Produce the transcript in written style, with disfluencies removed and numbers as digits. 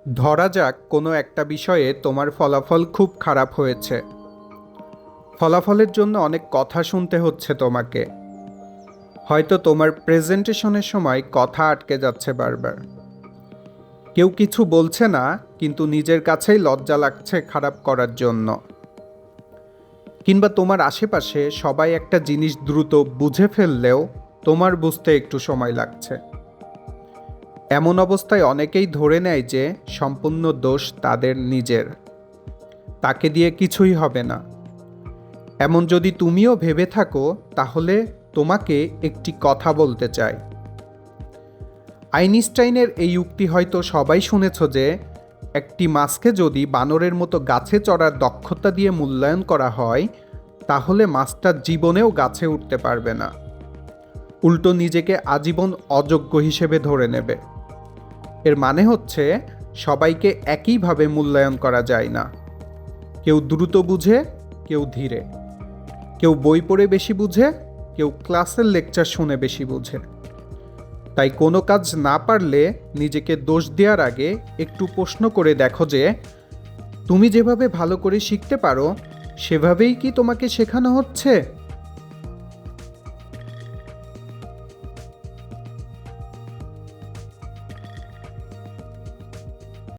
ধরা যাক কোনো একটা বিষয়ে তোমার ফলাফল খুব খারাপ হয়েছে। ফলাফলের জন্য অনেক কথা শুনতে হচ্ছে তোমাকে। হয়তো তোমার প্রেজেন্টেশনের সময় কথা আটকে যাচ্ছে বারবার। কেউ কিছু বলছে না, কিন্তু নিজের কাছেই লজ্জা লাগছে খারাপ করার জন্য। কিংবা তোমার আশেপাশে সবাই একটা জিনিস দ্রুত বুঝে ফেললেও তোমার বুঝতে একটু সময় লাগছে। এমন অবস্থায় অনেকেই ধরে নেয় যে সম্পূর্ণ দোষ তাদের নিজের, তাকে দিয়ে কিছুই হবে না। এমন যদি তুমিও ভেবে থাকো, তাহলে তোমাকে একটি কথা বলতে চাই। আইনস্টাইনের এই উক্তি হয়তো সবাই শুনেছ যে একটি মাছকে যদি বানরের মতো গাছে চড়ার দক্ষতা দিয়ে মূল্যায়ন করা হয়, তাহলে মাছটা জীবনেও গাছে উঠতে পারবে না, উল্টো নিজেকে আজীবন অযোগ্য হিসেবে ধরে নেবে। এর মানে হচ্ছে সবাইকে একইভাবে মূল্যায়ন করা যায় না। কেউ দ্রুত বুঝে, কেউ ধীরে। কেউ বই পড়ে বেশি বুঝে, কেউ ক্লাসের লেকচার শুনে বেশি বুঝে। তাই কোনো কাজ না পারলে নিজেকে দোষ দেওয়ার আগে একটু প্রশ্ন করে দেখো যে তুমি যেভাবে ভালো করে শিখতে পারো সেভাবেই কি তোমাকে শেখানো হচ্ছে।